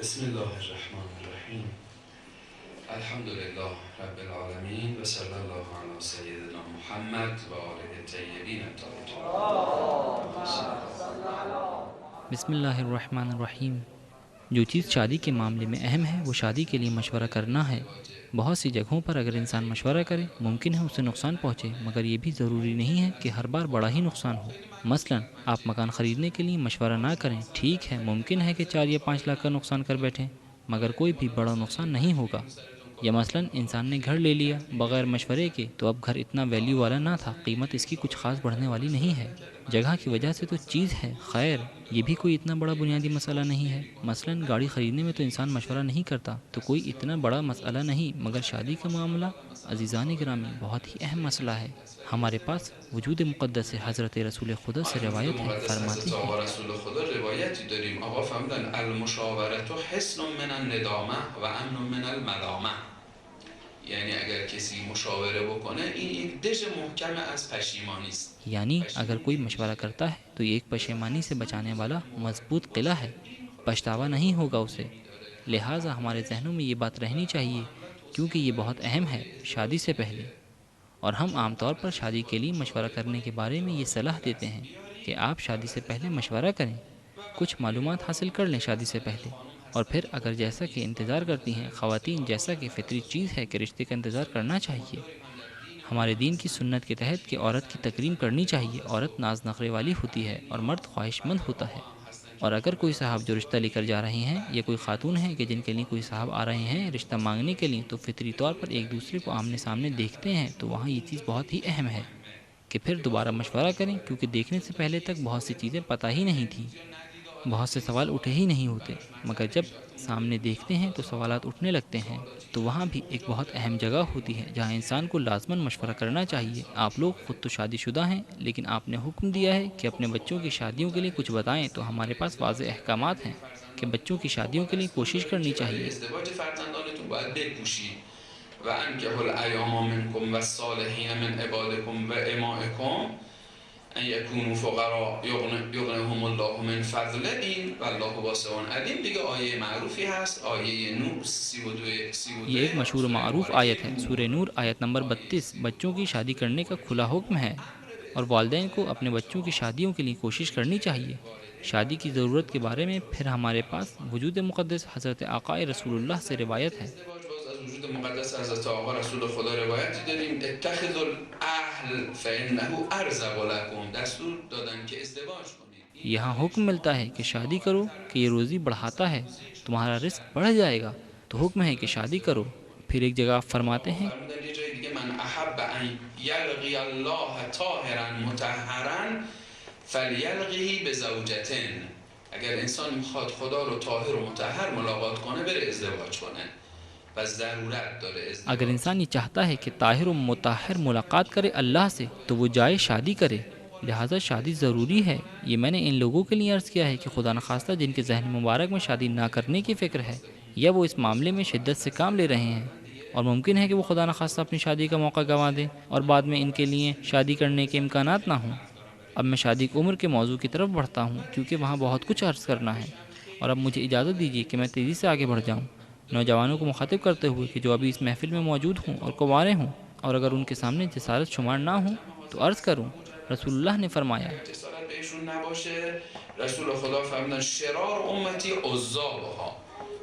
بسم الله الرحمن الرحیم. الحمد لله رب العالمین و صلی الله علی سیدنا محمد و آله الطیبین الطاهرین. بسم اللہ الرحمن الرحیم۔ جو چیز شادی کے معاملے میں اہم ہے وہ شادی کے لیے مشورہ کرنا ہے۔ بہت سی جگہوں پر اگر انسان مشورہ کرے ممکن ہے اسے نقصان پہنچے، مگر یہ بھی ضروری نہیں ہے کہ ہر بار بڑا ہی نقصان ہو۔ مثلا آپ مکان خریدنے کے لیے مشورہ نہ کریں، ٹھیک ہے ممکن ہے کہ 4 یا 5 لاکھ کا نقصان کر بیٹھیں، مگر کوئی بھی بڑا نقصان نہیں ہوگا۔ یا مثلا انسان نے گھر لے لیا بغیر مشورے کے تو اب گھر اتنا ویلیو والا نہ تھا، قیمت اس کی کچھ خاص بڑھنے والی نہیں ہے۔ جگہ کی وجہ سے تو چیز ہے، خیر یہ بھی کوئی اتنا بڑا بنیادی مسئلہ نہیں ہے۔ مثلا گاڑی خریدنے میں تو انسان مشورہ نہیں کرتا، تو کوئی اتنا بڑا مسئلہ نہیں، مگر شادی کا معاملہ عزیزان گرامی بہت ہی اہم مسئلہ ہے۔ ہمارے پاس وجود مقدس سے حضرت رسول خدا سے روایت ہے، فرماتے ہیں آقا رسول خدا روایتی داریم، آقا فرمودن المشاورة حصن من الندامه و امن من الملامه. یعنی اگر کسی مشاوره بکنه این یک دژ محکم از پشیمانی است. یعنی اگر کوئی مشورہ کرتا ہے تو یہ ایک پشیمانی سے بچانے والا مضبوط قلعہ ہے، پچھتاوا نہیں ہوگا اسے۔ لہٰذا ہمارے ذہنوں میں یہ بات رہنی چاہیے، کیونکہ یہ بہت اہم ہے شادی سے پہلے۔ اور ہم عام طور پر شادی کے لیے مشورہ کرنے کے بارے میں یہ صلاح دیتے ہیں کہ آپ شادی سے پہلے مشورہ کریں، کچھ معلومات حاصل کر لیں شادی سے پہلے، اور پھر اگر جیسا کہ انتظار کرتی ہیں خواتین، جیسا کہ فطری چیز ہے کہ رشتے کا انتظار کرنا چاہیے۔ ہمارے دین کی سنت کے تحت کہ عورت کی تکریم کرنی چاہیے، عورت ناز نخرے والی ہوتی ہے اور مرد خواہش مند ہوتا ہے۔ اور اگر کوئی صاحب جو رشتہ لے کر جا رہے ہیں یا کوئی خاتون ہیں کہ جن کے لیے کوئی صاحب آ رہے ہیں رشتہ مانگنے کے لیے، تو فطری طور پر ایک دوسرے کو آمنے سامنے دیکھتے ہیں، تو وہاں یہ چیز بہت ہی اہم ہے کہ پھر دوبارہ مشورہ کریں، کیونکہ دیکھنے سے پہلے تک بہت سی چیزیں پتہ ہی نہیں تھیں، بہت سے سوال اٹھے ہی نہیں ہوتے، مگر جب سامنے دیکھتے ہیں تو سوالات اٹھنے لگتے ہیں۔ تو وہاں بھی ایک بہت اہم جگہ ہوتی ہے جہاں انسان کو لازماً مشورہ کرنا چاہیے۔ آپ لوگ خود تو شادی شدہ ہیں، لیکن آپ نے حکم دیا ہے کہ اپنے بچوں کی شادیوں کے لیے کچھ بتائیں، تو ہمارے پاس واضح احکامات ہیں کہ بچوں کی شادیوں کے لیے کوشش کرنی چاہیے۔ ازدواج فرزندانتون باید بکوشید و انکحوا الایام منکم والصالحین من عبادکم و امائکم ان یکونوا فقراء یغنیهم الله من فضله. این والله واسع علیم. دیگه آیه معروفی هست، آیه نور 32. یہ ایک مشہور و معروف آیت ہے، سورہ نور آیت نمبر 32۔ بچوں کی شادی کرنے کا کھلا حکم ہے، اور والدین کو اپنے بچوں کی شادیوں کے لیے کوشش کرنی چاہیے۔ شادی کی ضرورت کے بارے میں پھر ہمارے پاس وجود مقدس حضرت آقا رسول اللہ سے روایت ہے۔ ازدواج باز از وجود مقدس حضرت آقا رسول خدا روایتی داریم، اتخذوا الاهل فانه ارزق لكم. دستور دادن که ازدواج کنید. یہاں حکم ملتا ہے کہ شادی کرو کہ یہ روزی بڑھاتا ہے، تمہارا رزق بڑھ جائے گا، تو حکم ہے کہ شادی کرو۔ پھر ایک جگہ آپ فرماتے ہیں فرمودن یه جای دیگه من احب ان یلقی الله طاهرا مطهرا فلیلقه بزوجتين. اگر انسان میخواد خدا رو طاهر و مطهر ملاقات کنه بره ازدواج کنه و ضرورت داره ازدواج. اگر انسان یہ چاہتا ہے کہ طاہر و مطہر ملاقات کرے اللہ سے تو وہ جائے شادی کرے، لہٰذا شادی ضروری ہے۔ یہ میں نے ان لوگوں کے لیے عرض کیا ہے کہ خدا نخواستہ جن کے ذہن مبارک میں شادی نہ کرنے کی فکر ہے، یا وہ اس معاملے میں شدت سے کام لے رہے ہیں، اور ممکن ہے کہ وہ خدا نخواستہ اپنی شادی کا موقع گنوا دیں اور بعد میں ان کے لیے شادی کرنے کے امکانات نہ ہوں۔ اب میں شادی کی عمر کے موضوع کی طرف بڑھتا ہوں، کیونکہ وہاں بہت کچھ عرض کرنا ہے، اور اب مجھے اجازت دیجیے کہ میں تیزی سے آگے بڑھ جاؤں، نوجوانوں کو مخاطب کرتے ہوئے کہ جو ابھی اس محفل میں موجود ہوں اور کنوارے ہوں، اور اگر ان کے سامنے جسارت شمار نہ ہوں تو عرض کروں، رسول اللہ نے فرمایا جسارت بهشون نباشه. رسول خدا فرمودن شرار امتی عذابها.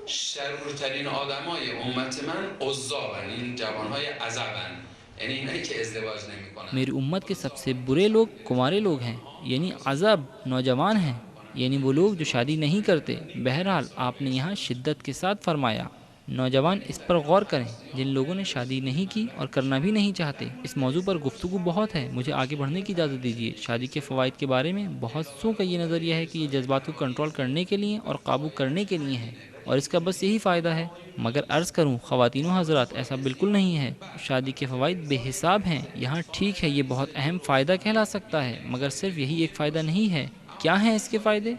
شرورترین آدمای امت من عذابن، این جوانهای عزبن، یعنی اینایی که ازدواج نمیکنن. میری امت کے سب سے برے لوگ کنوارے لوگ ہیں، یعنی عزب نوجوان ہیں، یعنی وہ لوگ جو شادی نہیں کرتے۔ بہرحال آپ نے یہاں شدت کے ساتھ فرمایا نوجوان، اس پر غور کریں جن لوگوں نے شادی نہیں کی اور کرنا بھی نہیں چاہتے۔ اس موضوع پر گفتگو بہت ہے، مجھے آگے بڑھنے کی اجازت دیجیے۔ شادی کے فوائد کے بارے میں بہت سوں کا یہ نظریہ ہے کہ یہ جذبات کو کنٹرول کرنے کے لیے اور قابو کرنے کے لیے ہے، اور اس کا بس یہی فائدہ ہے۔ مگر عرض کروں خواتین و حضرات، ایسا بالکل نہیں ہے۔ شادی کے فوائد بے حساب ہیں۔ یہاں ٹھیک ہے یہ بہت اہم فائدہ کہلا سکتا ہے، مگر صرف یہی ایک فائدہ نہیں ہے۔ کیا ہیں اس کے فائدے؟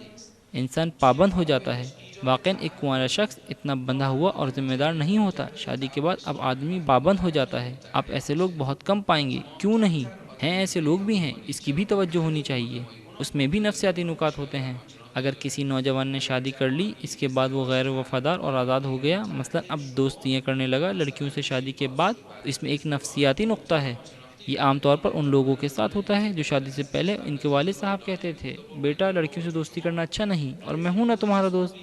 انسان پابند ہو جاتا ہے۔ واقعاً ایک کنوارا شخص اتنا بندھا ہوا اور ذمہ دار نہیں ہوتا۔ شادی کے بعد اب آدمی پابند ہو جاتا ہے۔ آپ ایسے لوگ بہت کم پائیں گے، کیوں نہیں؟ ہیں ایسے لوگ بھی ہیں، اس کی بھی توجہ ہونی چاہیے۔ اس میں بھی نفسیاتی نکات ہوتے ہیں۔ اگر کسی نوجوان نے شادی کر لی، اس کے بعد وہ غیر وفادار اور آزاد ہو گیا، مثلا اب دوستیاں کرنے لگا لڑکیوں سے شادی کے بعد، اس میں ایک نفسیاتی نقطہ ہے۔ یہ عام طور پر ان لوگوں کے ساتھ ہوتا ہے جو شادی سے پہلے ان کے والد صاحب کہتے تھے بیٹا لڑکیوں سے دوستی کرنا اچھا نہیں، اور میں ہوں نا تمہارا دوست،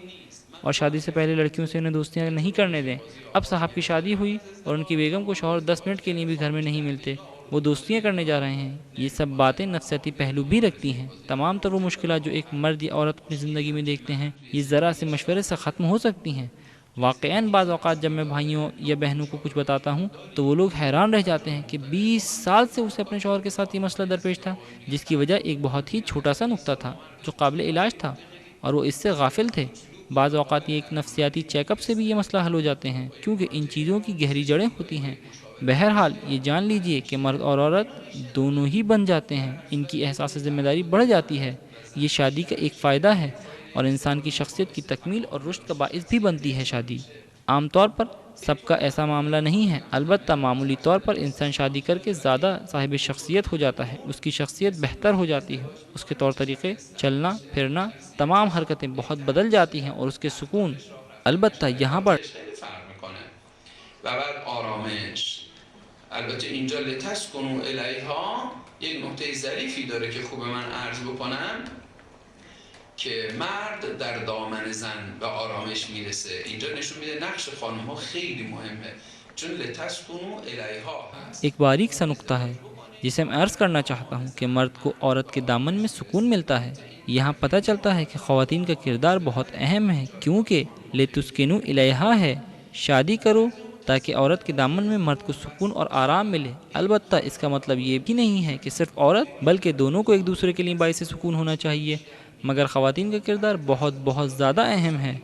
اور شادی سے پہلے لڑکیوں سے انہیں دوستیاں نہیں کرنے دیں۔ اب صاحب کی شادی ہوئی اور ان کی بیگم کو شوہر 10 منٹ کے لیے بھی گھر میں نہیں ملتے، وہ دوستیاں کرنے جا رہے ہیں۔ یہ سب باتیں نفسیاتی پہلو بھی رکھتی ہیں۔ تمام تر وہ مشکلات جو ایک مرد یا عورت اپنی زندگی میں دیکھتے ہیں، یہ ذرا سے مشورے سے ختم ہو سکتی ہیں۔ واقعاً بعض اوقات جب میں بھائیوں یا بہنوں کو کچھ بتاتا ہوں تو وہ لوگ حیران رہ جاتے ہیں کہ 20 سال سے اسے اپنے شوہر کے ساتھ یہ مسئلہ درپیش تھا، جس کی وجہ ایک بہت ہی چھوٹا سا نقطہ تھا جو قابل علاج تھا، اور وہ اس سے غافل تھے۔ بعض اوقات یہ ایک نفسیاتی چیک اپ سے بھی یہ مسئلہ حل ہو جاتے ہیں، کیونکہ ان چیزوں کی گہری جڑیں ہوتی ہیں۔ بہرحال یہ جان لیجئے کہ مرد اور عورت دونوں ہی بن جاتے ہیں، ان کی احساس ذمہ داری بڑھ جاتی ہے۔ یہ شادی کا ایک فائدہ ہے، اور انسان کی شخصیت کی تکمیل اور رشد کا باعث بھی بنتی ہے شادی۔ عام طور پر سب کا ایسا معاملہ نہیں ہے، البتہ معمولی طور پر انسان شادی کر کے زیادہ صاحب شخصیت ہو جاتا ہے، اس کی شخصیت بہتر ہو جاتی ہے، اس کے طور طریقے، چلنا پھرنا، تمام حرکتیں بہت بدل جاتی ہیں، اور اس کے سکون۔ البتہ یہاں پر و بعد آرامش. البته اینجا لتسکنوا الیها یک نکته ظریفی داره که خوبه من عرض بکنم که مرد در دامن زن به آرامش میرسه. اینجا نشون میده نقش خانم‌ها خیلی مهمه، چون لتسکنوا الیها هست. ایک باریک سا نقطہ ہے جسے میں عرض کرنا چاہتا ہوں کہ مرد کو عورت کے دامن میں سکون ملتا ہے۔ یہاں پتہ چلتا ہے کہ خواتین کا کردار بہت اہم ہے، کیونکہ لتسکنوا الیها ہے، شادی کرو تاکہ عورت کے دامن میں مرد کو سکون اور آرام ملے۔ البتہ اس کا مطلب یہ بھی نہیں ہے کہ صرف عورت، بلکہ دونوں کو ایک دوسرے کے لیے باعث سکون ہونا چاہیے، مگر خواتین کا کردار بہت زیادہ اہم ہے۔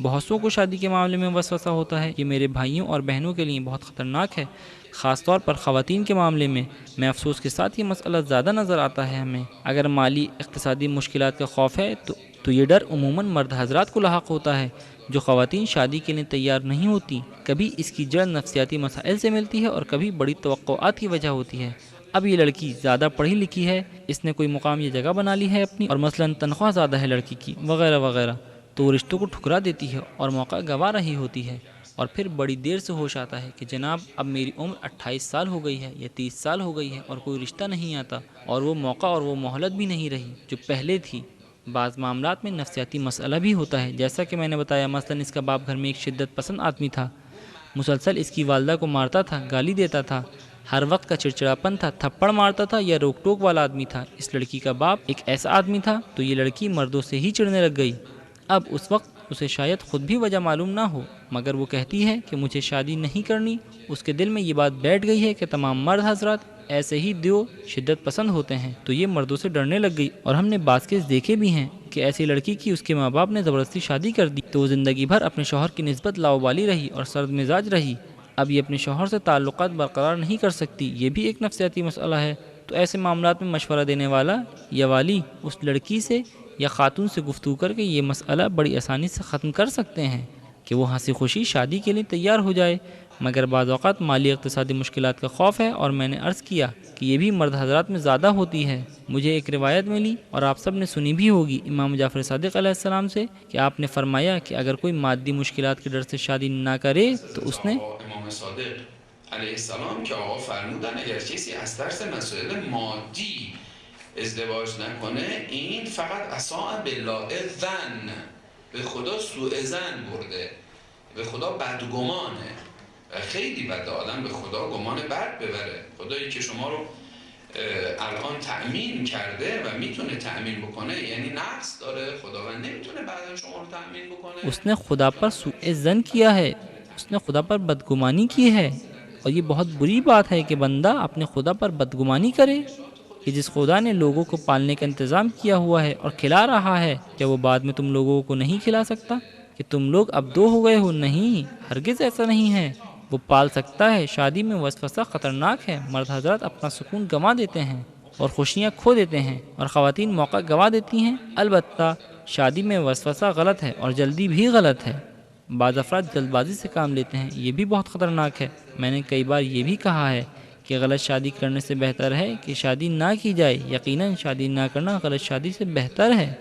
بہت کو شادی کے معاملے میں وسوسہ ہوتا ہے، یہ میرے بھائیوں اور بہنوں کے لیے بہت خطرناک ہے، خاص طور پر خواتین کے معاملے میں۔ افسوس کے ساتھ یہ مسئلہ زیادہ نظر آتا ہے ہمیں۔ اگر مالی اقتصادی مشکلات کا خوف ہے تو یہ ڈر عموماً مرد حضرات کو لاحق ہوتا ہے، جو خواتین شادی کے لیے تیار نہیں ہوتی۔ کبھی اس کی جڑ نفسیاتی مسائل سے ملتی ہے، اور کبھی بڑی توقعات کی وجہ ہوتی ہے۔ اب یہ لڑکی زیادہ پڑھی لکھی ہے، اس نے کوئی مقام یا جگہ بنا لی ہے اپنی، اور مثلاً تنخواہ زیادہ ہے لڑکی کی، وغیرہ وغیرہ، تو وہ رشتوں کو ٹھکرا دیتی ہے اور موقع گنوا رہی ہوتی ہے، اور پھر بڑی دیر سے ہوش آتا ہے کہ جناب اب میری عمر 28 سال ہو گئی ہے یا 30 سال ہو گئی ہے اور کوئی رشتہ نہیں آتا، اور وہ موقع اور وہ مہلت بھی نہیں رہی جو پہلے تھی۔ بعض معاملات میں نفسیاتی مسئلہ بھی ہوتا ہے، جیسا کہ میں نے بتایا، مثلاً اس کا باپ گھر میں ایک شدت پسند آدمی تھا، مسلسل اس کی والدہ کو مارتا تھا، گالی دیتا تھا، ہر وقت کا چڑچڑاپن تھا، تھپڑ مارتا تھا یا روک ٹوک والا آدمی تھا۔ اس لڑکی کا باپ ایک ایسا آدمی تھا تو یہ لڑکی مردوں سے ہی چڑھنے لگ گئی۔ اب اس وقت اسے شاید خود بھی وجہ معلوم نہ ہو، مگر وہ کہتی ہے کہ مجھے شادی نہیں کرنی۔ اس کے دل میں یہ بات بیٹھ گئی ہے کہ تمام مرد حضرات ایسے ہی شدت پسند ہوتے ہیں، تو یہ مردوں سے ڈرنے لگ گئی۔ اور ہم نے بعض کیس دیکھے بھی ہیں کہ ایسی لڑکی کی اس کے ماں باپ نے زبردستی شادی کر دی، تو وہ زندگی بھر اپنے شوہر کی نسبت لاؤبالی رہی اور سرد مزاج رہی۔ اب یہ اپنے شوہر سے تعلقات برقرار نہیں کر سکتی، یہ بھی ایک نفسیاتی مسئلہ ہے۔ تو ایسے معاملات میں مشورہ دینے والا یا والی اس لڑکی سے یا خاتون سے گفتگو کر کے یہ مسئلہ بڑی آسانی سے ختم کر سکتے ہیں کہ وہ ہنسی خوشی شادی کے لیے تیار ہو جائے، مگر بعض اوقات مالی اقتصادی مشکلات کا خوف ہے، اور میں نے عرض کیا کہ یہ بھی مرد حضرات میں زیادہ ہوتی ہے۔ مجھے ایک روایت ملی اور آپ سب نے سنی بھی ہوگی امام جعفر صادق علیہ السلام سے، کہ آپ نے فرمایا کہ اگر کوئی مادی مشکلات کے ڈر سے شادی نہ کرے تو اس نے امام صادق علیه السلام که آقا فرمودن اگر کسی از ترس مسائل مادی ازدواج نکنه این فقط اساء بالله الظن، به خدا سوء ظن برده، به خدا بدگمانه، خیلی بده آدم به خدا گمان بد ببره. خدایی که شما رو الان تأمین کرده و میتونه تأمین بکنه، یعنی نقص داره، خداوند نمیتونه بعدا شما رو تأمین بکنه. اس نے خدا پر سوء ظن کیا ہے، اس نے خدا پر بدگمانی کی ہے، اور یہ بہت بری بات ہے کہ بندہ اپنے خدا پر بدگمانی کرے کہ جس خدا نے لوگوں کو پالنے کا انتظام کیا ہوا ہے اور کھلا رہا ہے، کیا وہ بعد میں تم لوگوں کو نہیں کھلا سکتا کہ تم لوگ اب دو ہو گئے ہو؟ نہیں، ہرگز ایسا نہیں ہے، وہ پال سکتا ہے۔ شادی میں وسوسہ خطرناک ہے، مرد حضرات اپنا سکون گنوا دیتے ہیں اور خوشیاں کھو دیتے ہیں، اور خواتین موقع گنوا دیتی ہیں۔ البتہ شادی میں وسوسہ غلط ہے اور جلدی بھی غلط ہے۔ بعض افراد جلد بازی سے کام لیتے ہیں، یہ بھی بہت خطرناک ہے۔ میں نے کئی بار یہ بھی کہا ہے کہ غلط شادی کرنے سے بہتر ہے کہ شادی نہ کی جائے۔ یقیناً شادی نہ کرنا غلط شادی سے بہتر ہے،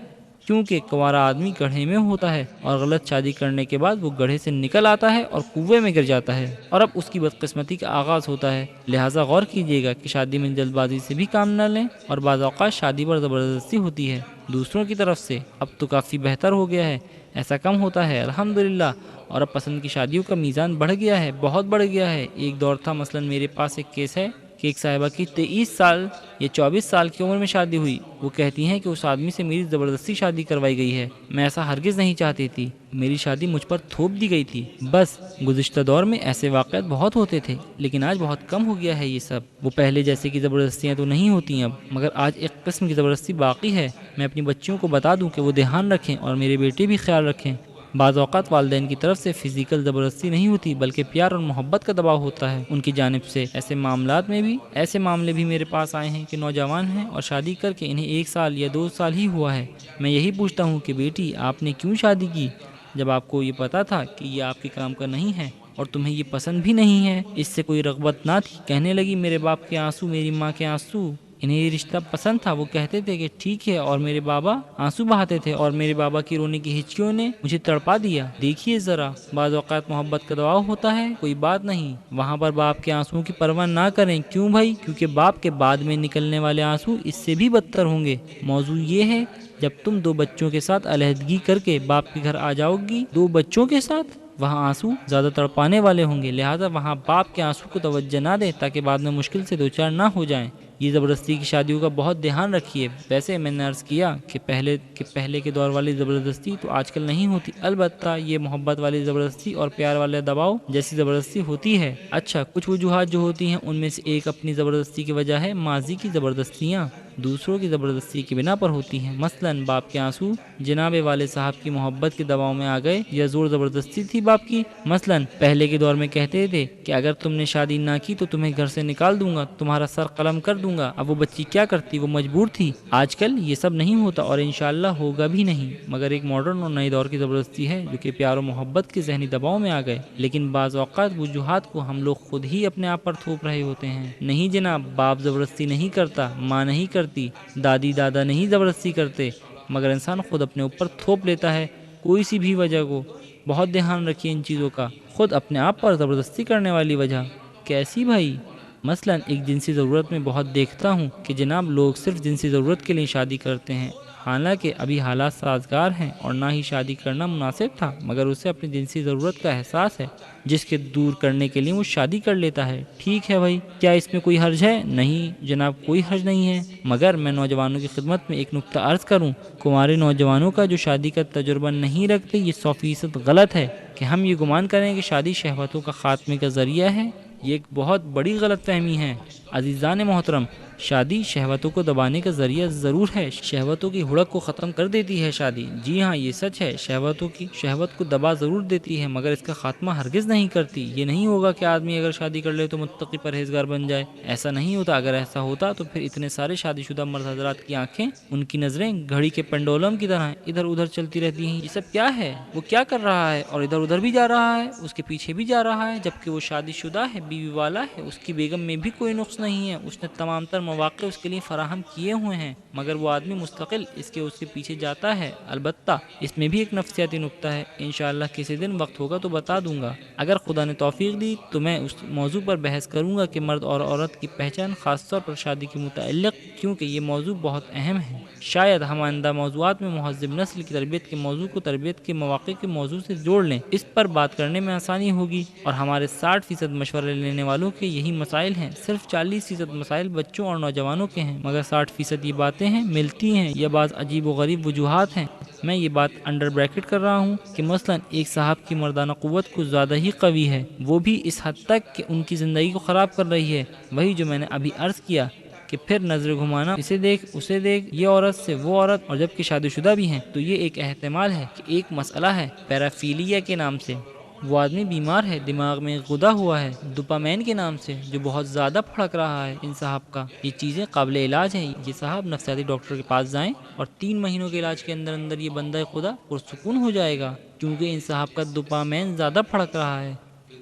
کیونکہ کنوارا آدمی گڑھے میں ہوتا ہے اور غلط شادی کرنے کے بعد وہ گڑھے سے نکل آتا ہے اور کنویں میں گر جاتا ہے، اور اب اس کی بدقسمتی کا آغاز ہوتا ہے۔ لہٰذا غور کیجیے گا کہ شادی میں جلد بازی سے بھی کام نہ لیں، اور بعض اوقات شادی پر زبردستی ہوتی ہے دوسروں کی طرف سے۔ اب تو کافی بہتر ہو گیا ہے، ایسا کم ہوتا ہے الحمدللہ، اور اب پسند کی شادیوں کا میزان بڑھ گیا ہے، بہت بڑھ گیا ہے۔ ایک دور تھا، مثلا میرے پاس ایک کیس ہے کہ ایک صاحبہ کی 23 سال یا 24 سال کی عمر میں شادی ہوئی۔ وہ کہتی ہیں کہ اس آدمی سے میری زبردستی شادی کروائی گئی ہے، میں ایسا ہرگز نہیں چاہتی تھی، میری شادی مجھ پر تھوپ دی گئی تھی بس۔ گزشتہ دور میں ایسے واقعات بہت ہوتے تھے، لیکن آج بہت کم ہو گیا ہے یہ سب۔ وہ پہلے جیسے کی زبردستیاں تو نہیں ہوتی اب، مگر آج ایک قسم کی زبردستی باقی ہے۔ میں اپنی بچیوں کو بتا دوں کہ وہ دھیان رکھیں، اور میرے بیٹے بھی خیال رکھیں۔ بعض اوقات والدین کی طرف سے فزیکل زبردستی نہیں ہوتی، بلکہ پیار اور محبت کا دباؤ ہوتا ہے ان کی جانب سے۔ ایسے معاملے بھی میرے پاس آئے ہیں کہ نوجوان ہیں اور شادی کر کے انہیں 1 سال یا 2 سال ہی ہوا ہے۔ میں یہی پوچھتا ہوں کہ بیٹی آپ نے کیوں شادی کی جب آپ کو یہ پتا تھا کہ یہ آپ کے کام کا نہیں ہے اور تمہیں یہ پسند بھی نہیں ہے؟ اس سے کوئی رغبت نہ تھی؟ کہنے لگی میرے باپ کے آنسو میری ماں کے آنسو، انہیں یہ رشتہ پسند تھا۔ وہ کہتے تھے کہ ٹھیک ہے، اور میرے بابا آنسو بہاتے تھے، اور میرے بابا کی رونے کی ہچکیوں نے مجھے تڑپا دیا۔ دیکھیے ذرا، بعض اوقات محبت کا دباؤ ہوتا ہے، کوئی بات نہیں، وہاں پر باپ کے آنسوؤں کی پرواہ نہ کریں۔ کیوں بھائی؟ کیونکہ باپ کے بعد میں نکلنے والے آنسو اس سے بھی بدتر ہوں گے۔ موضوع یہ ہے، جب تم 2 بچوں کے ساتھ علیحدگی کر کے باپ کے گھر آ جاؤ گی 2 بچوں کے ساتھ، وہاں آنسو زیادہ تڑپانے والے ہوں گے، لہٰذا وہاں باپ کے آنسو کو توجہ نہ دیں تاکہ بعد میں مشکل سے دوچار نہ ہو جائیں۔ یہ زبردستی کی شادیوں کا بہت دھیان رکھیے۔ ویسے میں نے عرض کیا کہ پہلے کے دور والی زبردستی تو آج کل نہیں ہوتی، البتہ یہ محبت والی زبردستی اور پیار والے دباؤ جیسی زبردستی ہوتی ہے۔ اچھا، کچھ وجوہات جو ہوتی ہیں ان میں سے ایک اپنی زبردستی کی وجہ ہے ماضی کی زبردستیاں دوسروں کی زبردستی کی بنا پر ہوتی ہیں۔ مثلاً باپ کے آنسو جناب والد صاحب کی محبت کے دباؤ میں آ گئے، یا زور زبردستی تھی باپ کی۔ مثلاً پہلے کے دور میں کہتے تھے کہ اگر تم نے شادی نہ کی تو تمہیں گھر سے نکال دوں گا، تمہارا سر قلم کر دوں گا۔ اب وہ بچی کیا کرتی؟ وہ مجبور تھی۔ آج کل یہ سب نہیں ہوتا اور انشاءاللہ ہوگا بھی نہیں، مگر ایک ماڈرن اور نئے دور کی زبردستی ہے جو کہ پیار و محبت کے ذہنی دباؤ میں آ گئے۔ لیکن بعض اوقات وجوہات کو ہم لوگ خود ہی اپنے آپ پر تھوپ رہے ہوتے ہیں۔ نہیں جناب، باپ زبردستی نہیں کرتا، ماں نہیں کرتی، دادی دادا نہیں زبردستی کرتے، مگر انسان خود اپنے اوپر تھوپ لیتا ہے کوئی سی بھی وجہ کو۔ بہت دھیان رکھیے ان چیزوں کا۔ خود اپنے آپ پر زبردستی کرنے والی وجہ کیسی بھائی؟ مثلاً ایک جنسی ضرورت میں بہت دیکھتا ہوں کہ جناب لوگ صرف جنسی ضرورت کے لیے شادی کرتے ہیں، حالانکہ ابھی حالات سازگار ہیں اور نہ ہی شادی کرنا مناسب تھا، مگر اسے اپنی جنسی ضرورت کا احساس ہے جس کے دور کرنے کے لیے وہ شادی کر لیتا ہے۔ ٹھیک ہے بھائی، کیا اس میں کوئی حرج ہے؟ نہیں جناب، کوئی حرج نہیں ہے، مگر میں نوجوانوں کی خدمت میں ایک نکتہ عرض کروں، کمارے نوجوانوں کا جو شادی کا تجربہ نہیں رکھتے، یہ 100% غلط ہے کہ ہم یہ گمان کریں کہ شادی شہوتوں کا خاتمے کا ذریعہ ہے۔ یہ ایک بہت بڑی غلط فہمی ہے۔ عزیزان محترم، شادی شہوتوں کو دبانے کا ذریعہ ضرور ہے، شہوتوں کی ہڑک کو ختم کر دیتی ہے شادی، جی ہاں یہ سچ ہے، شہوت کو دبا ضرور دیتی ہے، مگر اس کا خاتمہ ہرگز نہیں کرتی۔ یہ نہیں ہوگا کہ آدمی اگر شادی کر لے تو متقی پرہیزگار بن جائے، ایسا نہیں ہوتا۔ اگر ایسا ہوتا تو پھر اتنے سارے شادی شدہ مرد حضرات کی آنکھیں، ان کی نظریں گھڑی کے پنڈولم کی طرح ادھر ادھر چلتی رہتی ہیں، یہ سب کیا ہے، وہ کیا کر رہا ہے، اور ادھر ادھر بھی جا رہا ہے، اس کے پیچھے بھی جا رہا ہے، جبکہ وہ شادی شدہ ہے، بیوی والا ہے، اس کی بیگم میں بھی کوئی نقص نہیں ہے، اس نے تمام تر مواقع اس کے لیے فراہم کیے ہوئے ہیں، مگر وہ آدمی مستقل اس کے پیچھے جاتا ہے۔ البتہ اس میں بھی ایک نفسیاتی نکتہ ہے، انشاءاللہ کسی دن وقت ہوگا تو بتا دوں گا، اگر خدا نے توفیق دی تو میں اس موضوع پر بحث کروں گا کہ مرد اور عورت کی پہچان، خاص طور پر شادی کے متعلق، کیونکہ یہ موضوع بہت اہم ہے۔ شاید ہم آئندہ موضوعات میں مہذب نسل کی تربیت کے موضوع کو تربیت کے مواقع کے موضوع سے جوڑ لیں، اس پر بات کرنے میں آسانی ہوگی، اور ہمارے 60% مشورے لینے والوں کے یہی مسائل ہیں، صرف 40% مسائل بچوں اور نوجوانوں کے ہیں، مگر 60% یہ باتیں ہیں ملتی ہیں یا بعض عجیب و غریب وجوہات ہیں۔ میں یہ بات انڈر بریکٹ کر رہا ہوں کہ مثلا ایک صاحب کی مردانہ قوت کچھ زیادہ ہی قوی ہے، وہ بھی اس حد تک کہ ان کی زندگی کو خراب کر رہی ہے، وہی جو میں نے ابھی عرض کیا کہ پھر نظر گھمانا، اسے دیکھ اسے دیکھ، یہ عورت سے وہ عورت، اور جب کہ شادی شدہ بھی ہیں تو یہ ایک احتمال ہے کہ ایک مسئلہ ہے پیرافیلیا کے نام سے، وہ آدمی بیمار ہے، دماغ میں غدہ ہوا ہے، ڈوپامین کے نام سے، جو بہت زیادہ پھڑک رہا ہے ان صاحب کا۔ یہ چیزیں قابل علاج ہیں، یہ صاحب نفسیاتی ڈاکٹر کے پاس جائیں اور 3 مہینوں کے علاج کے اندر اندر یہ بندہ خدا پرسکون ہو جائے گا، کیونکہ ان صاحب کا ڈوپامین زیادہ پھڑک رہا ہے،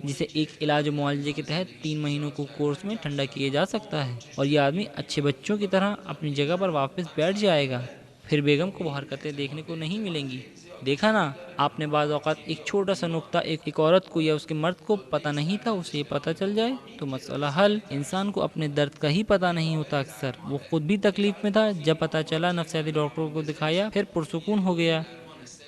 جسے ایک علاج و معالجے کے تحت 3 مہینوں کو کورس میں ٹھنڈا کیا جا سکتا ہے، اور یہ آدمی اچھے بچوں کی طرح اپنی جگہ پر واپس بیٹھ جائے گا۔ پھر بیگم کو وہ حرکتیں دیکھنے کو نہیں ملیں گی۔ دیکھا نا آپ نے، بعض اوقات ایک چھوٹا سا نقطہ ایک عورت کو یا اس کے مرد کو پتہ نہیں تھا، اسے یہ پتہ چل جائے تو مسئلہ حل۔ انسان کو اپنے درد کا ہی پتہ نہیں ہوتا اکثر، وہ خود بھی تکلیف میں تھا، جب پتہ چلا نفسیاتی ڈاکٹر کو دکھایا پھر پرسکون ہو گیا۔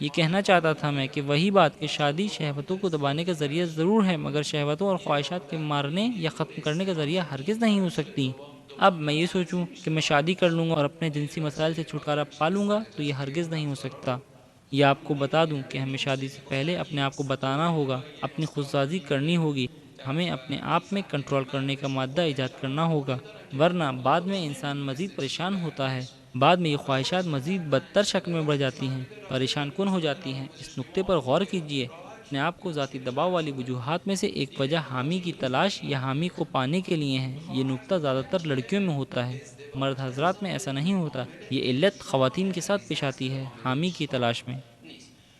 یہ کہنا چاہتا تھا میں کہ وہی بات کہ شادی شہوتوں کو دبانے کا ذریعہ ضرور ہے، مگر شہوتوں اور خواہشات کے مارنے یا ختم کرنے کا ذریعہ ہرگز نہیں ہو سکتی۔ اب میں یہ سوچوں کہ میں شادی کر لوں گا اور اپنے جنسی مسائل سے چھٹکارا پا لوں گا تو یہ ہرگز نہیں ہو سکتا۔ یہ آپ کو بتا دوں کہ ہمیں شادی سے پہلے اپنے آپ کو بتانا ہوگا، اپنی خودسازی کرنی ہوگی، ہمیں اپنے آپ میں کنٹرول کرنے کا مادہ ایجاد کرنا ہوگا، ورنہ بعد میں انسان مزید پریشان ہوتا ہے۔ بعد میں یہ خواہشات مزید بدتر شکل میں بڑھ جاتی ہیں، پریشان کن ہو جاتی ہیں۔ اس نقطے پر غور کیجیے۔ اپنے آپ کو ذاتی دباؤ والی وجوہات میں سے ایک وجہ حامی کی تلاش یا حامی کو پانے کے لیے ہے۔ یہ نقطہ زیادہ تر لڑکیوں میں ہوتا ہے، مرد حضرات میں ایسا نہیں ہوتا۔ یہ علت خواتین کے ساتھ پیش آتی ہے، حامی کی تلاش میں۔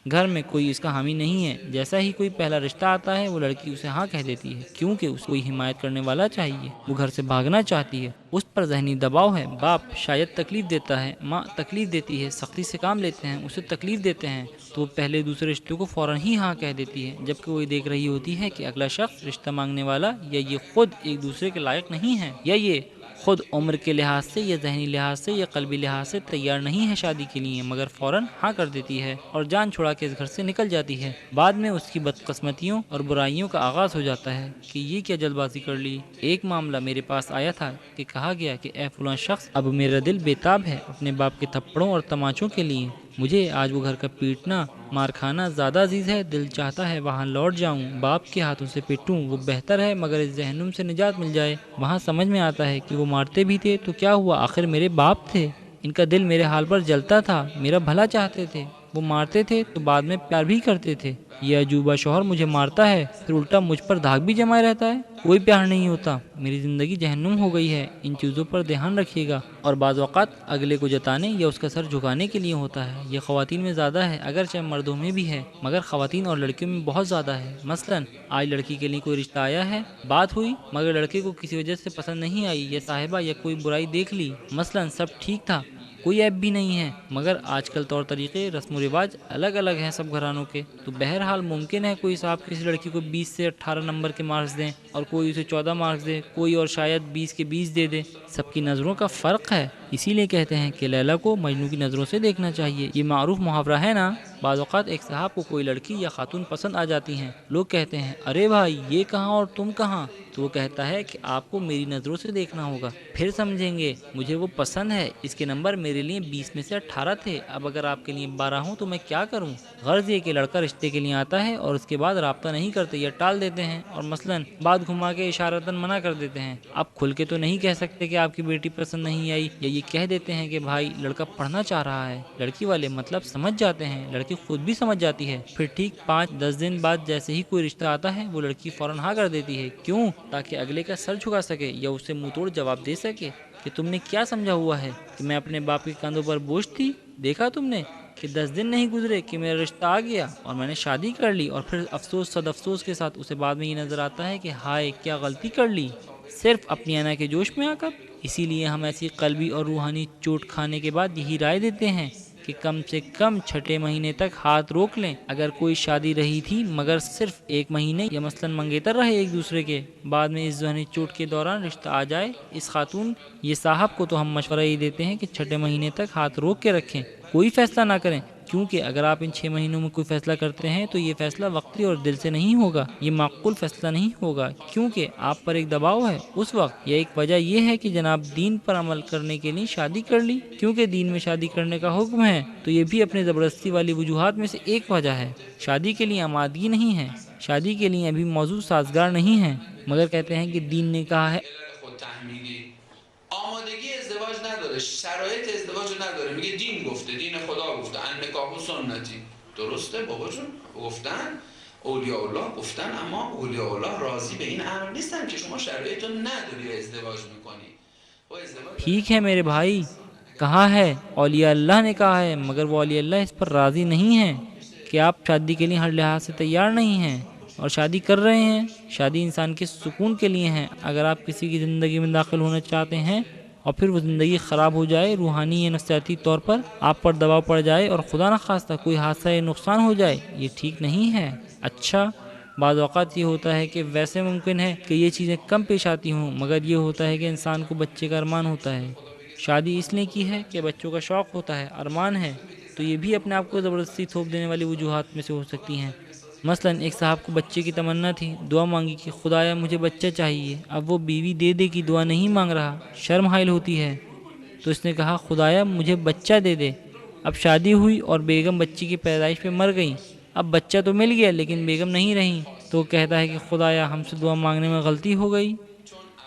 گھر میں کوئی اس کا حامی نہیں ہے، جیسا ہی کوئی پہلا رشتہ آتا ہے وہ لڑکی اسے ہاں کہہ دیتی ہے، کیونکہ اس کو کوئی حمایت کرنے والا چاہیے، وہ گھر سے بھاگنا چاہتی ہے، اس پر ذہنی دباؤ ہے۔ باپ شاید تکلیف دیتا ہے، ماں تکلیف دیتی ہے، سختی سے کام لیتے ہیں، اسے تکلیف دیتے ہیں، تو وہ پہلے دوسرے رشتے کو فوراً ہی ہاں کہہ دیتی ہے، جبکہ وہ یہ دیکھ رہی ہوتی ہے کہ اگلا شخص رشتہ مانگنے والا یا یہ خود ایک دوسرے کے لائق نہیں ہے، یا یہ خود عمر کے لحاظ سے یا ذہنی لحاظ سے یا قلبی لحاظ سے تیار نہیں ہے شادی کے لیے، مگر فوراً ہاں کر دیتی ہے اور جان چھڑا کے اس گھر سے نکل جاتی ہے۔ بعد میں اس کی بدقسمتیوں اور برائیوں کا آغاز ہو جاتا ہے کہ یہ کیا جلد بازی کر لی۔ ایک معاملہ میرے پاس آیا تھا کہ کہا گیا کہ اے فلاں شخص، اب میرا دل بےتاب ہے اپنے باپ کے تھپڑوں اور تماچوں کے لیے، مجھے آج وہ گھر کا پیٹنا مار کھانا زیادہ عزیز ہے، دل چاہتا ہے وہاں لوٹ جاؤں، باپ کے ہاتھوں سے پیٹوں، وہ بہتر ہے مگر اس جہنم سے نجات مل جائے۔ وہاں سمجھ میں آتا ہے کہ وہ مارتے بھی تھے تو کیا ہوا، آخر میرے باپ تھے، ان کا دل میرے حال پر جلتا تھا، میرا بھلا چاہتے تھے، وہ مارتے تھے تو بعد میں پیار بھی کرتے تھے۔ یہ عجوبہ شوہر مجھے مارتا ہے پھر الٹا مجھ پر داغ بھی جمائے رہتا ہے، کوئی پیار نہیں ہوتا، میری زندگی جہنم ہو گئی ہے۔ ان چیزوں پر دھیان رکھیے گا، اور بعض اوقات اگلے کو جتانے یا اس کا سر جھکانے کے لیے ہوتا ہے۔ یہ خواتین میں زیادہ ہے، اگرچہ مردوں میں بھی ہے، مگر خواتین اور لڑکیوں میں بہت زیادہ ہے۔ مثلاً آج لڑکی کے لیے کوئی رشتہ آیا ہے، بات ہوئی مگر لڑکے کو کسی وجہ سے پسند نہیں آئی، یا صاحبہ یا کوئی برائی دیکھ لی، مثلاً سب ٹھیک تھا، کوئی عیب بھی نہیں ہے، مگر آج کل طور طریقے رسم و رواج الگ الگ ہیں سب گھرانوں کے، تو بہرحال ممکن ہے کوئی صاحب کسی لڑکی کو 20 سے 18 نمبر کے مارکس دیں اور کوئی اسے 14 مارکس دے، کوئی اور شاید 20 کے 20 دے دے۔ سب کی نظروں کا فرق ہے، اسی لیے کہتے ہیں کہ لیلا کو مجنوں کی نظروں سے دیکھنا چاہیے۔ یہ معروف محاورہ ہے نا۔ بعض اوقات ایک صاحب کو کوئی لڑکی یا خاتون پسند آ جاتی ہیں، لوگ کہتے ہیں ارے بھائی یہ کہاں اور تم کہاں، تو وہ کہتا ہے کہ آپ کو میری نظروں سے دیکھنا ہوگا، پھر سمجھیں گے مجھے وہ پسند ہے، اس کے نمبر میرے لیے 20 میں سے 18 تھے، اب اگر آپ کے لیے 12 ہوں تو میں کیا کروں۔ غرض یہ کہ لڑکا رشتے کے لیے آتا ہے اور اس کے بعد رابطہ نہیں کرتے یا ٹال دیتے ہیں، اور مثلاً بات گھما کے اشارتاً منع کر دیتے ہیں۔ آپ کھل کے تو نہیں کہہ سکتے کہ آپ کی بیٹی پسند نہیں آئی، یا یہ کہہ دیتے ہیں کہ بھائی لڑکا پڑھنا چاہ رہا ہے۔ لڑکی والے مطلب سمجھ جاتے ہیں، لڑکی خود بھی سمجھ جاتی ہے، پھر ٹھیک 5-10 دن بعد جیسے ہی کوئی رشتہ آتا ہے وہ لڑکی فوراً ہاں کر دیتی ہے۔ کیوں؟ تاکہ اگلے کا سر جھکا سکے یا اسے منہ توڑ جواب دے سکے کہ تم نے کیا سمجھا ہوا ہے کہ میں اپنے باپ کے کاندھوں پر بوجھ تھی، دیکھا تم نے کہ 10 دن نہیں گزرے کہ میرا رشتہ آ گیا اور میں نے شادی کر لی، اور پھر افسوس صد افسوس کے ساتھ اسے بعد میں یہ نظر آتا ہے کہ ہائے کیا غلطی کر لی، صرف اپنی انا کے جوش میں آ کر۔ اسی لیے ہم ایسی قلبی اور روحانی چوٹ کھانے کے بعد یہی رائے دیتے ہیں کہ کم سے کم 6 مہینے تک ہاتھ روک لیں۔ اگر کوئی شادی رہی تھی مگر صرف 1 مہینے یا مثلاً منگیتر رہے ایک دوسرے کے، بعد میں اس ذہنی چوٹ کے دوران رشتہ آ جائے، اس خاتون یہ صاحب کو تو ہم مشورہ یہ دیتے ہیں کہ 6 مہینے تک ہاتھ روک کے رکھیں، کوئی فیصلہ نہ کریں، کیونکہ اگر آپ ان 6 مہینوں میں کوئی فیصلہ کرتے ہیں تو یہ فیصلہ وقتی اور دل سے نہیں ہوگا، یہ معقول فیصلہ نہیں ہوگا، کیونکہ آپ پر ایک دباؤ ہے اس وقت، یا ایک وجہ یہ ہے کہ جناب دین پر عمل کرنے کے لیے شادی کر لی، کیونکہ دین میں شادی کرنے کا حکم ہے، تو یہ بھی اپنے زبردستی والی وجوہات میں سے ایک وجہ ہے۔ شادی کے لیے آمادگی نہیں ہے، شادی کے لیے ابھی موضوع سازگار نہیں ہے، مگر کہتے ہیں کہ دین نے کہا ہے آمادگی ازدواج نداره، شرایط ازدواج نداره، میگه دین گفته، دین خدا گفته، النکاح سنتی. درسته بابا جون، گفتن اولیاء الله گفتن، اما اولیاء الله راضی به این امر نیستن که شما شرایط رو نداری ازدواج میکنی. ٹھیک ہے میرے بھائی، کہا ہے اولیاء اللہ نے کہا ہے، مگر وہ اولیاء اللہ اس پر راضی نہیں ہیں کہ آپ شادی کے لیے ہر لحاظ سے تیار نہیں ہیں اور شادی کر رہے ہیں۔ شادی انسان کے سکون کے لیے ہے، اگر آپ کسی کی زندگی میں داخل ہونا چاہتے ہیں اور پھر وہ زندگی خراب ہو جائے، روحانی یا نفسیاتی طور پر آپ پر دباؤ پڑ جائے اور خدا نخواستہ کوئی حادثہ یا نقصان ہو جائے، یہ ٹھیک نہیں ہے۔ اچھا، بعض اوقات یہ ہوتا ہے کہ ویسے ممکن ہے کہ یہ چیزیں کم پیش آتی ہوں، مگر یہ ہوتا ہے کہ انسان کو بچے کا ارمان ہوتا ہے۔ شادی اس لیے کی ہے کہ بچوں کا شوق ہوتا ہے، ارمان ہے، تو یہ بھی اپنے آپ کو زبردستی تھوپ دینے والی وجوہات میں سے ہو سکتی ہیں۔ مثلا ایک صاحب کو بچے کی تمنا تھی، دعا مانگی کہ خدایا مجھے بچہ چاہیے۔ اب وہ بیوی دے دے کی دعا نہیں مانگ رہا، شرم حائل ہوتی ہے، تو اس نے کہا خدایا مجھے بچہ دے دے۔ اب شادی ہوئی اور بیگم بچی کی پیدائش پہ مر گئی۔ اب بچہ تو مل گیا لیکن بیگم نہیں رہی، تو وہ کہتا ہے کہ خدایا ہم سے دعا مانگنے میں غلطی ہو گئی۔